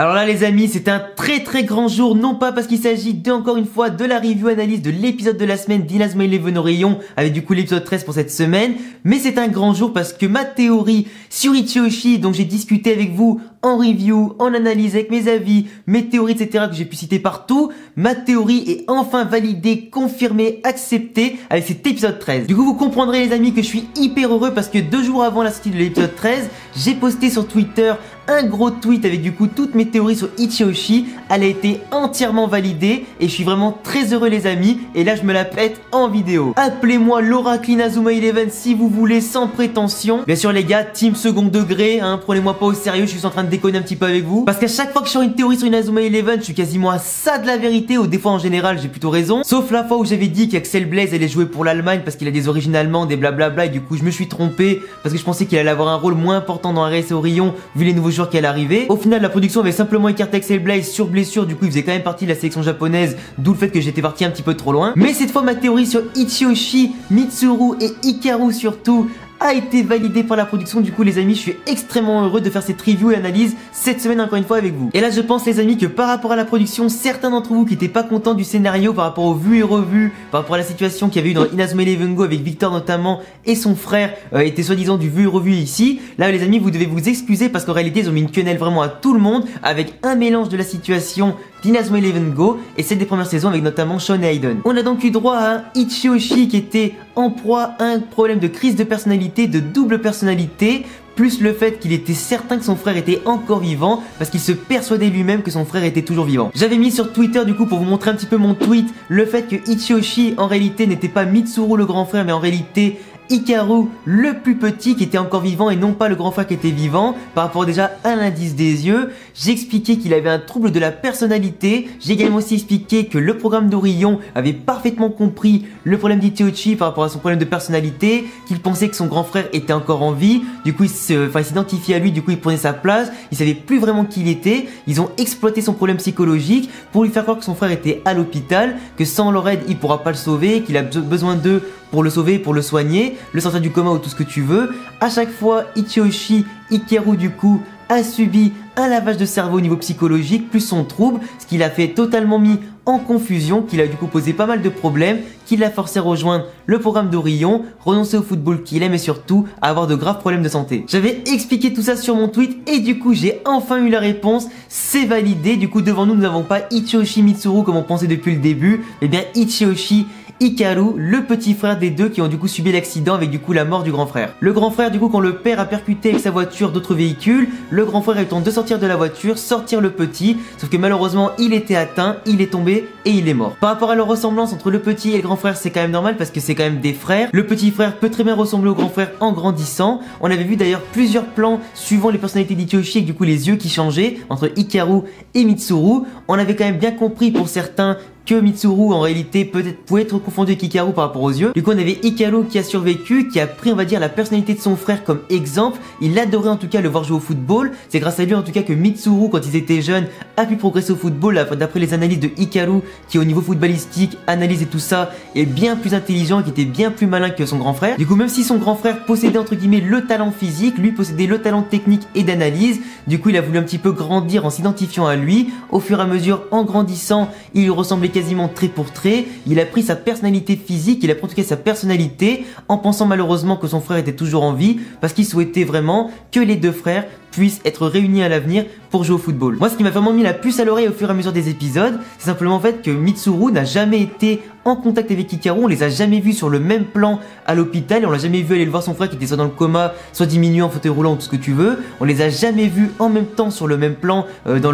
Alors là les amis, c'est un très grand jour, non pas parce qu'il s'agit encore une fois de la review analyse de l'épisode de la semaine d'Inazuma Eleven au rayon, avec du coup l'épisode 13 pour cette semaine, mais c'est un grand jour parce que ma théorie sur Ichiyoshi, dont j'ai discuté avec vous en review, en analyse avec mes avis, mes théories etc que j'ai pu citer partout, ma théorie est enfin validée, confirmée, acceptée avec cet épisode 13. Du coup vous comprendrez les amis que je suis hyper heureux parce que 2 jours avant la sortie de l'épisode 13, j'ai posté sur Twitter un gros tweet avec du coup toutes mes théories sur Ichiyoshi. Elle a été entièrement validée et je suis vraiment très heureux les amis, et là je me la pète en vidéo. Appelez-moi l'oracle Inazuma Eleven si vous voulez, sans prétention. Bien sûr les gars, team second degré, hein, prenez-moi pas au sérieux, je suis en train de déconner un petit peu avec vous. Parce qu'à chaque fois que je sors une théorie sur Inazuma Eleven, je suis quasiment à ça de la vérité, ou des fois en général j'ai plutôt raison. Sauf la fois où j'avais dit qu'Axel Blaze allait jouer pour l'Allemagne parce qu'il a des origines allemandes et blablabla, et du coup je me suis trompé parce que je pensais qu'il allait avoir un rôle moins important dans RS au rayon vu les nouveaux joueurs qui allaient arriver. Au final la production avait simplement écarté Axel Blaze sur blessure, du coup il faisait quand même partie de la sélection japonaise, d'où le fait que j'étais parti un petit peu trop loin. Mais cette fois ma théorie sur Ichiyoshi, Mitsuru et Hikaru surtout a été validé par la production. Du coup les amis, je suis extrêmement heureux de faire cette review et analyse cette semaine encore une fois avec vous. Et là je pense les amis que par rapport à la production, certains d'entre vous qui n'étaient pas contents du scénario par rapport aux vues et revues, par rapport à la situation qu'il y avait eu dans Inazuma Eleven Go avec Victor notamment et son frère, était soi-disant du vu et revu ici. Là les amis, vous devez vous excuser parce qu'en réalité ils ont mis une quenelle vraiment à tout le monde avec un mélange de la situation d'Inazuma Eleven Go et celle des premières saisons avec notamment Sean et Hayden. On a donc eu droit à un Ichiyoshi qui était en proie à un problème de crise de personnalité, de double personnalité, plus le fait qu'il était certain que son frère était encore vivant parce qu'il se persuadait lui-même que son frère était toujours vivant. J'avais mis sur Twitter du coup pour vous montrer un petit peu mon tweet le fait que Ichiyoshi en réalité n'était pas Mitsuru le grand frère mais en réalité Hikaru le plus petit qui était encore vivant et non pas le grand frère qui était vivant par rapport déjà à l'indice des yeux. J'ai expliqué qu'il avait un trouble de la personnalité. J'ai également aussi expliqué que le programme d'Orion avait parfaitement compris le problème d'Ichiyoshi par rapport à son problème de personnalité, qu'il pensait que son grand frère était encore en vie. Du coup il s'identifiait à lui, du coup il prenait sa place, il savait plus vraiment qui il était. Ils ont exploité son problème psychologique pour lui faire croire que son frère était à l'hôpital, que sans leur aide il pourra pas le sauver, qu'il a besoin d'eux pour le sauver, pour le soigner, le sortir du coma ou tout ce que tu veux. À chaque fois, Ichiyoshi, Hikaru du coup, a subi un lavage de cerveau au niveau psychologique, plus son trouble, ce qui l'a fait totalement mis en confusion, qui l'a du coup posé pas mal de problèmes, qui l'a forcé à rejoindre le programme d'Orion, renoncer au football qu'il aime et surtout à avoir de graves problèmes de santé. J'avais expliqué tout ça sur mon tweet et du coup j'ai enfin eu la réponse, c'est validé. Du coup devant nous, nous n'avons pas Ichiyoshi Mitsuru comme on pensait depuis le début, mais bien Ichiyoshi Hikaru, le petit frère des deux qui ont du coup subi l'accident avec du coup la mort du grand frère. Le grand frère du coup quand le père a percuté avec sa voiture d'autres véhicules, le grand frère est tenté de sortir de la voiture, sortir le petit, sauf que malheureusement il était atteint, il est tombé et il est mort. Par rapport à leur ressemblance entre le petit et le grand frère, c'est quand même normal parce que c'est quand même des frères. Le petit frère peut très bien ressembler au grand frère en grandissant. On avait vu d'ailleurs plusieurs plans suivant les personnalités d'Ichiyoshi avec du coup les yeux qui changeaient entre Hikaru et Mitsuru. On avait quand même bien compris pour certains que Mitsuru en réalité peut-être pouvait être confondu avec Hikaru par rapport aux yeux. Du coup on avait Hikaru qui a survécu, qui a pris on va dire la personnalité de son frère comme exemple. Il adorait en tout cas le voir jouer au football. C'est grâce à lui en tout cas que Mitsuru quand ils étaient jeunes a pu progresser au football d'après les analyses de Hikaru qui au niveau footballistique, analyse et tout ça est bien plus intelligent et qui était bien plus malin que son grand frère. Du coup même si son grand frère possédait entre guillemets le talent physique, lui possédait le talent technique et d'analyse. Du coup il a voulu un petit peu grandir en s'identifiant à lui. Au fur et à mesure en grandissant il lui ressemblait quasiment trait pour trait, il a pris sa personnalité physique, il a pris en tout cas sa personnalité en pensant malheureusement que son frère était toujours en vie parce qu'il souhaitait vraiment que les deux frères puissent être réunis à l'avenir pour jouer au football. Moi ce qui m'a vraiment mis la puce à l'oreille au fur et à mesure des épisodes, c'est simplement en fait que Mitsuru n'a jamais été en contact avec Hikaru, on les a jamais vus sur le même plan à l'hôpital et on l'a jamais vu aller le voir son frère qui était soit dans le coma, soit diminué en fauteuil roulant ou tout ce que tu veux. On les a jamais vus en même temps sur le même plan dans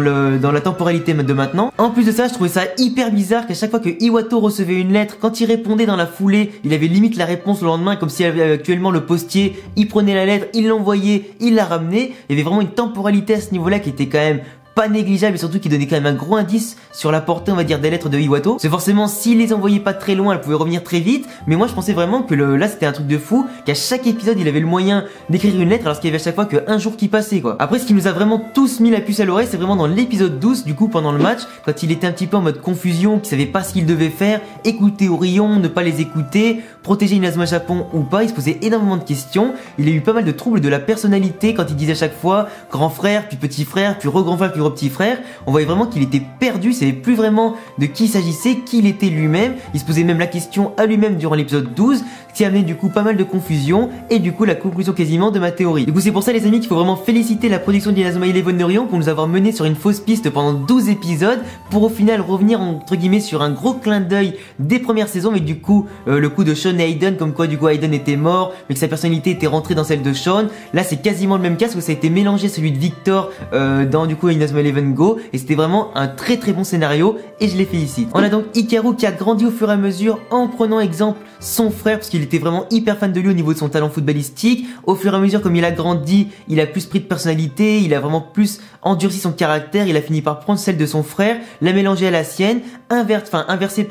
la temporalité de maintenant. En plus de ça, je trouvais ça hyper bizarre qu'à chaque fois que Iwato recevait une lettre, quand il répondait dans la foulée, il avait limite la réponse le lendemain comme si actuellement le postier, il prenait la lettre, il l'envoyait, il la ramenait. Il y avait vraiment une temporalité à ce niveau-là qui était quand même pas négligeable et surtout qui donnait quand même un gros indice sur la portée on va dire des lettres de Iwato. C'est forcément s'il les envoyait pas très loin, elle pouvait revenir très vite, mais moi je pensais vraiment que là c'était un truc de fou, qu'à chaque épisode il avait le moyen d'écrire une lettre alors qu'il y avait à chaque fois qu'un jour qui passait quoi. Après ce qui nous a vraiment tous mis la puce à l'oreille, c'est vraiment dans l'épisode 12 du coup pendant le match, quand il était un petit peu en mode confusion, qu'il savait pas ce qu'il devait faire, écouter Orion, ne pas les écouter, protéger Inazuma Japon ou pas, il se posait énormément de questions, il a eu pas mal de troubles de la personnalité quand il disait à chaque fois grand frère, puis petit frère, puis re-grand frère, puis au petit frère, on voyait vraiment qu'il était perdu, il savait plus vraiment de qui il s'agissait, qui il était lui-même. Il se posait même la question à lui-même durant l'épisode 12, ce qui a amené du coup pas mal de confusion et du coup la conclusion quasiment de ma théorie. Du coup c'est pour ça les amis qu'il faut vraiment féliciter la production d'Inazuma Eleven Orion pour nous avoir mené sur une fausse piste pendant 12 épisodes pour au final revenir entre guillemets sur un gros clin d'œil des premières saisons, mais du coup le coup de Sean et Aiden, comme quoi du coup Aiden était mort mais que sa personnalité était rentrée dans celle de Sean. Là c'est quasiment le même cas parce que ça a été mélangé celui de Victor dans du coup Inazuma Eleven Go et c'était vraiment un très bon scénario et je les félicite. On a donc Hikaru qui a grandi au fur et à mesure en prenant exemple son frère parce qu'il était vraiment hyper fan de lui au niveau de son talent footballistique. Au fur et à mesure comme il a grandi, il a plus pris de personnalité, il a vraiment plus endurci son caractère, il a fini par prendre celle de son frère, la mélanger à la sienne, inverser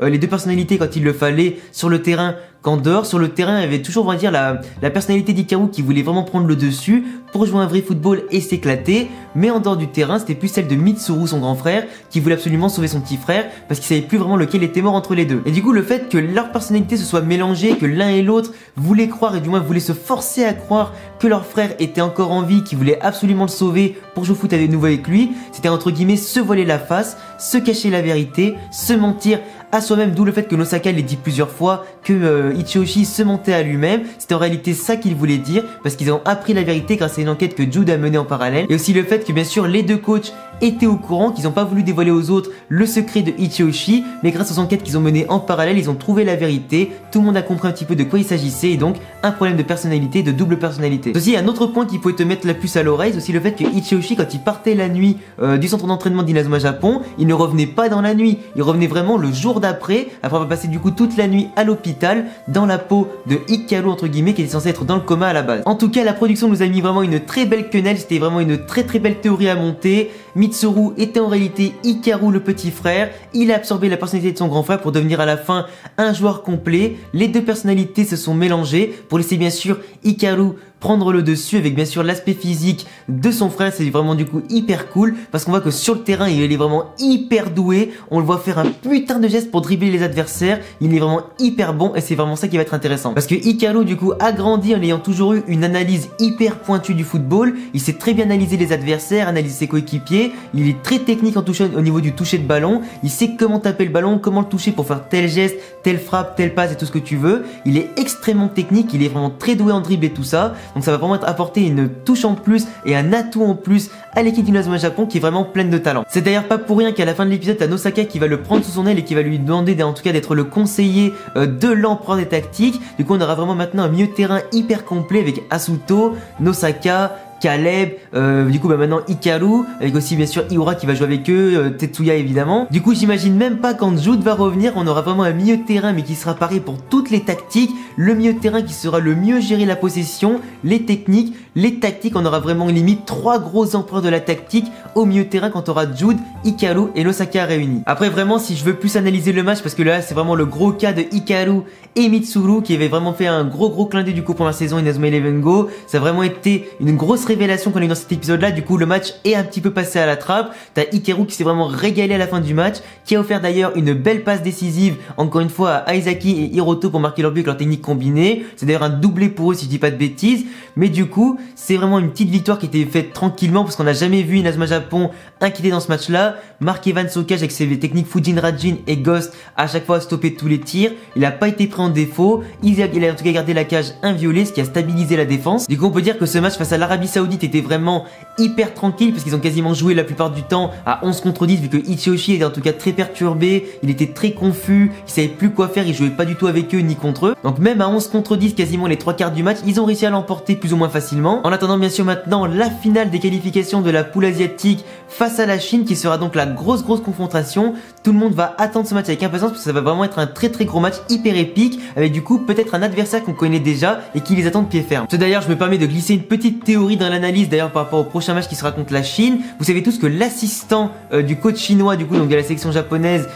les deux personnalités quand il le fallait sur le terrain qu'en dehors. Sur le terrain, il y avait toujours, on va dire, la personnalité d'Hikaru qui voulait vraiment prendre le dessus pour jouer un vrai football et s'éclater. Mais en dehors du terrain, c'était plus celle de Mitsuru, son grand frère, qui voulait absolument sauver son petit frère parce qu'il savait plus vraiment lequel était mort entre les deux. Et du coup, le fait que leur personnalité se soit mélangée, que l'un et l'autre voulaient croire, et du moins voulaient se forcer à croire que leur frère était encore en vie, qu'ils voulaient absolument le sauver pour jouer au foot à nouveau avec lui, c'était entre guillemets se voiler la face, se cacher la vérité, se mentir à soi-même, d'où le fait que Nosaka l'ait dit plusieurs fois que Ichiyoshi se mentait à lui-même. C'était en réalité ça qu'il voulait dire parce qu'ils ont appris la vérité grâce à une enquête que Jude a menée en parallèle, et aussi le fait que bien sûr les deux coachs étaient au courant, qu'ils n'ont pas voulu dévoiler aux autres le secret de Ichiyoshi, mais grâce aux enquêtes qu'ils ont menées en parallèle, ils ont trouvé la vérité, tout le monde a compris un petit peu de quoi il s'agissait, et donc un problème de personnalité, de double personnalité. Aussi un autre point qui pouvait te mettre la puce à l'oreille, c'est aussi le fait que Ichiyoshi, quand il partait la nuit du centre d'entraînement d'Inazuma Japon, il ne revenait pas dans la nuit, il revenait vraiment le jour d'après avoir passé du coup toute la nuit à l'hôpital dans la peau de Hikaru entre guillemets, qui était censé être dans le coma à la base. En tout cas la production nous a mis vraiment une très belle quenelle, c'était vraiment une très belle théorie à monter. Mitsuru était en réalité Hikaru le petit frère, il a absorbé la personnalité de son grand frère pour devenir à la fin un joueur complet. Les deux personnalités se sont mélangées pour laisser bien sûr Hikaru prendre le dessus avec bien sûr l'aspect physique de son frère. C'est vraiment du coup hyper cool parce qu'on voit que sur le terrain il est vraiment hyper doué, on le voit faire un putain de geste pour dribbler les adversaires, il est vraiment hyper bon et c'est vraiment ça qui va être intéressant parce que Hikaru du coup a grandi en ayant toujours eu une analyse hyper pointue du football, il sait très bien analyser les adversaires, analyser ses coéquipiers, il est très technique en touche, au niveau du toucher de ballon, il sait comment taper le ballon, comment le toucher pour faire tel geste, telle frappe, telle passe et tout ce que tu veux, il est extrêmement technique, il est vraiment très doué en dribble et tout ça. Donc ça va vraiment apporter une touche en plus et un atout en plus à l'équipe d'Inazuma Japon qui est vraiment pleine de talent. C'est d'ailleurs pas pour rien qu'à la fin de l'épisode, t'as Nosaka qui va le prendre sous son aile et qui va lui demander en tout cas d'être le conseiller de l'empereur des tactiques. Du coup on aura vraiment maintenant un milieu de terrain hyper complet avec Asuto, Nosaka, Caleb, du coup maintenant Hikaru, avec aussi bien sûr Iura qui va jouer avec eux, Tetsuya évidemment. Du coup j'imagine même pas quand Jude va revenir, on aura vraiment un milieu de terrain mais qui sera pareil pour toutes les tactiques, le milieu de terrain qui sera le mieux gérer la possession, les techniques, les tactiques, on aura vraiment limite 3 gros empereurs de la tactique au milieu de terrain quand on aura Jude, Hikaru et Nosaka réunis. Après vraiment si je veux plus analyser le match parce que là c'est vraiment le gros cas de Hikaru et Mitsuru qui avait vraiment fait un gros clin d'œil du coup pour la saison Inazuma Eleven Go, ça a vraiment été une grosse révélation qu'on a eu dans cet épisode là. Du coup le match est un petit peu passé à la trappe, t'as Hikaru qui s'est vraiment régalé à la fin du match, qui a offert d'ailleurs une belle passe décisive encore une fois à Aizaki et Hiroto pour marquer leur but avec leur technique combinée, c'est d'ailleurs un doublé pour eux si je dis pas de bêtises, mais du coup c'est vraiment une petite victoire qui était faite tranquillement parce qu'on n'a jamais vu Inazuma Japon inquiété dans ce match là. Mark Evans au cage avec ses techniques Fujin Rajin et Ghost à chaque fois à stopper tous les tirs, il a pas été pris en défaut, il a en tout cas gardé la cage inviolée, ce qui a stabilisé la défense. Du coup on peut dire que ce match face à l'Arabie Saoudite était vraiment hyper tranquille parce qu'ils ont quasiment joué la plupart du temps à 11 contre 10 vu que Ichiyoshi était en tout cas très perturbé, il était très confus, il savait plus quoi faire, il jouait pas du tout avec eux ni contre eux. Donc même à 11 contre 10 quasiment les 3/4 du match, ils ont réussi à l'emporter plus ou moins facilement. En attendant bien sûr maintenant la finale des qualifications de la poule asiatique face à la Chine qui sera donc la grosse confrontation. Tout le monde va attendre ce match avec impatience parce que ça va vraiment être un très gros match hyper épique avec du coup peut-être un adversaire qu'on connaît déjà et qui les attend de pied ferme. D'ailleurs je me permets de glisser une petite théorie dans l'analyse d'ailleurs par rapport au prochain match qui sera contre la Chine. Vous savez tous que l'assistant du coach chinois du coup donc de la sélection japonaise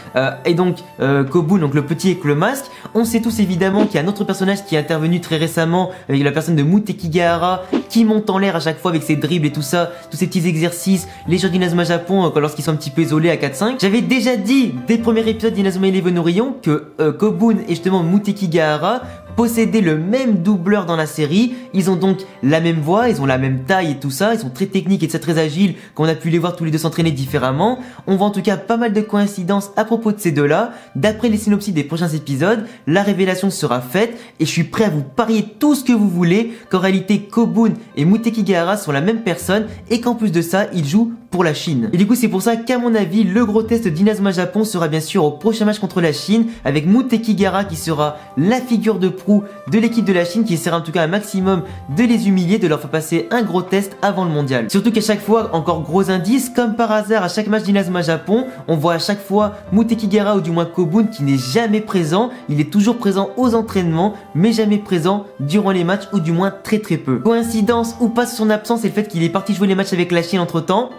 est donc Kobun, donc le petit avec le masque. On sait tous évidemment qu'il y a un autre personnage qui est intervenu très récemment avec la personne de Muteki Gahara qui monte en l'air à chaque fois avec ses dribbles et tout ça, tous ces petits exercices, les joueurs d'Inazuma Japon lorsqu'ils sont un petit peu isolés à 4-5. J'avais déjà dit dès le premier épisode d'Inazuma Eleven Orion que Kobun et justement Muteki Gahara posséder le même doubleur dans la série. Ils ont donc la même voix, ils ont la même taille et tout ça, ils sont très techniques et très agiles, qu'on a pu les voir tous les deux s'entraîner différemment. On voit en tout cas pas mal de coïncidences à propos de ces deux-là. D'après les synopsis des prochains épisodes, la révélation sera faite et je suis prêt à vous parier tout ce que vous voulez qu'en réalité Kobun et Muteki Gahara sont la même personne et qu'en plus de ça, ils jouent pour la Chine. Et du coup, c'est pour ça qu'à mon avis, le gros test d'Inazuma Japon sera bien sûr au prochain match contre la Chine avec Muteki Gahara qui sera la figure de proue de l'équipe de la Chine, qui essaiera en tout cas un maximum de les humilier, de leur faire passer un gros test avant le mondial. Surtout qu'à chaque fois, encore gros indice, comme par hasard à chaque match d'Inazuma Japon, on voit à chaque fois Muteki Gahara ou du moins Kobun qui n'est jamais présent. Il est toujours présent aux entraînements mais jamais présent durant les matchs, ou du moins très peu. Coïncidence ou pas, son absence et le fait qu'il est parti jouer les matchs avec la Chine entre temps?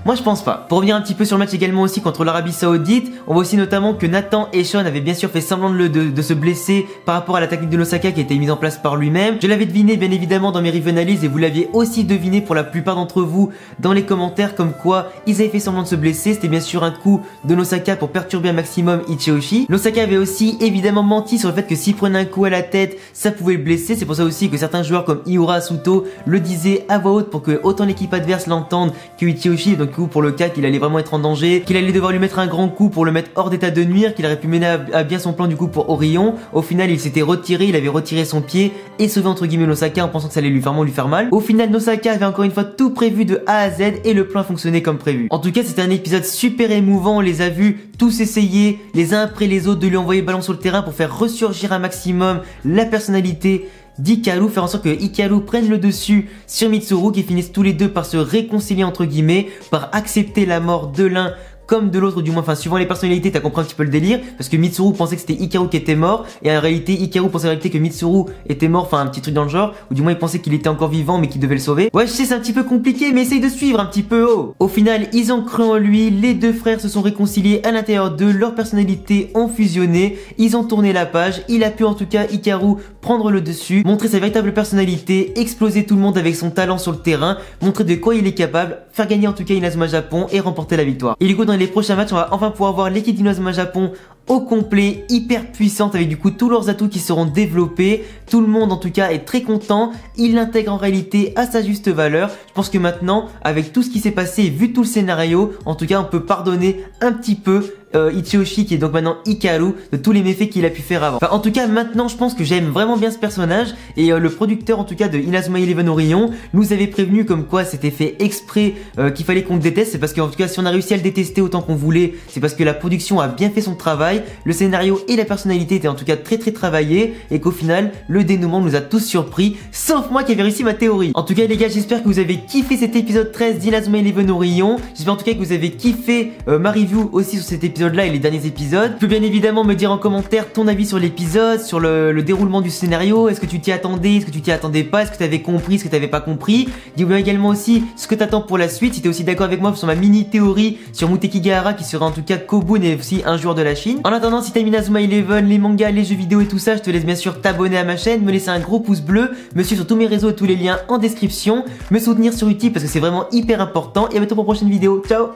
Moi je pense pas. Pour revenir un petit peu sur le match également aussi contre l'Arabie Saoudite, on voit aussi notamment que Nathan et Sean avaient bien sûr fait semblant de se blesser par rapport à la technique de l'Osaka qui a été mise en place par lui-même. Je l'avais deviné bien évidemment dans mes review analyses et vous l'aviez aussi deviné pour la plupart d'entre vous dans les commentaires, comme quoi ils avaient fait semblant de se blesser. C'était bien sûr un coup de l'Osaka pour perturber un maximum Ichioshi. L'Osaka avait aussi évidemment menti sur le fait que s'il prenait un coup à la tête, ça pouvait le blesser. C'est pour ça aussi que certains joueurs comme Iura Asuto le disaient à voix haute pour que autant l'équipe adverse l'entende que Ichioshi. Donc pour le cas qu'il allait vraiment être en danger, qu'il allait devoir lui mettre un grand coup pour le mettre hors d'état de nuire, qu'il aurait pu mener à bien son plan du coup pour Orion. Au final il s'était retiré, il avait retiré son pied et sauvé entre guillemets Nosaka en pensant que ça allait vraiment lui faire mal. Au final Nosaka avait encore une fois tout prévu de A à Z et le plan fonctionnait comme prévu. En tout cas c'était un épisode super émouvant, on les a vus tous essayer les uns après les autres de lui envoyer le ballon sur le terrain pour faire ressurgir un maximum la personnalité d'Hikaru, faire en sorte que Hikaru prenne le dessus sur Mitsuru, qui finissent tous les deux par se réconcilier entre guillemets, par accepter la mort de l'un comme de l'autre, du moins, enfin suivant les personnalités, t'as compris un petit peu le délire, parce que Mitsuru pensait que c'était Hikaru qui était mort, et en réalité Hikaru pensait en réalité que Mitsuru était mort, enfin un petit truc dans le genre, ou du moins il pensait qu'il était encore vivant mais qu'il devait le sauver. Ouais je sais c'est un petit peu compliqué mais essaye de suivre un petit peu. Oh. Au final ils ont cru en lui, les deux frères se sont réconciliés à l'intérieur d'eux, leurs personnalités ont fusionné, ils ont tourné la page, il a pu en tout cas Hikaru prendre le dessus, montrer sa véritable personnalité, exploser tout le monde avec son talent sur le terrain, montrer de quoi il est capable, faire gagner en tout cas Inazuma Japon et remporter la victoire. Et du coup dans les prochains matchs on va enfin pouvoir voir l'équipe d'Inazuma Japon au complet, hyper puissante, avec du coup tous leurs atouts qui seront développés. Tout le monde en tout cas est très content, il l'intègre en réalité à sa juste valeur. Je pense que maintenant avec tout ce qui s'est passé, vu tout le scénario, en tout cas on peut pardonner un petit peu Ichioshi, qui est donc maintenant Hikaru, de tous les méfaits qu'il a pu faire avant. Enfin, en tout cas maintenant je pense que j'aime vraiment bien ce personnage, et le producteur en tout cas de Inazuma Eleven Orion nous avait prévenu comme quoi c'était fait exprès qu'il fallait qu'on le déteste. C'est parce qu'en tout cas si on a réussi à le détester autant qu'on voulait, c'est parce que la production a bien fait son travail, le scénario et la personnalité étaient en tout cas très travaillés, et qu'au final le dénouement nous a tous surpris, sauf moi qui avais réussi ma théorie. En tout cas les gars, j'espère que vous avez kiffé cet épisode 13 d'Inazuma Eleven Orion, j'espère en tout cas que vous avez kiffé ma review aussi sur cet épisode là et les derniers épisodes. Tu peux bien évidemment me dire en commentaire ton avis sur l'épisode, sur le déroulement du scénario. Est-ce que tu t'y attendais, est-ce que tu t'y attendais pas, est-ce que tu avais compris, est-ce que tu n'avais pas compris. Dis-moi également aussi ce que tu attends pour la suite, si tu es aussi d'accord avec moi sur ma mini théorie sur Muteki Gahara, qui sera en tout cas Kobun et aussi un joueur de la Chine. En attendant, si t'aimes Inazuma Eleven, les mangas, les jeux vidéo et tout ça, je te laisse bien sûr t'abonner à ma chaîne, me laisser un gros pouce bleu, me suivre sur tous mes réseaux et tous les liens en description, me soutenir sur YouTube parce que c'est vraiment hyper important, et à bientôt pour une prochaine vidéo. Ciao.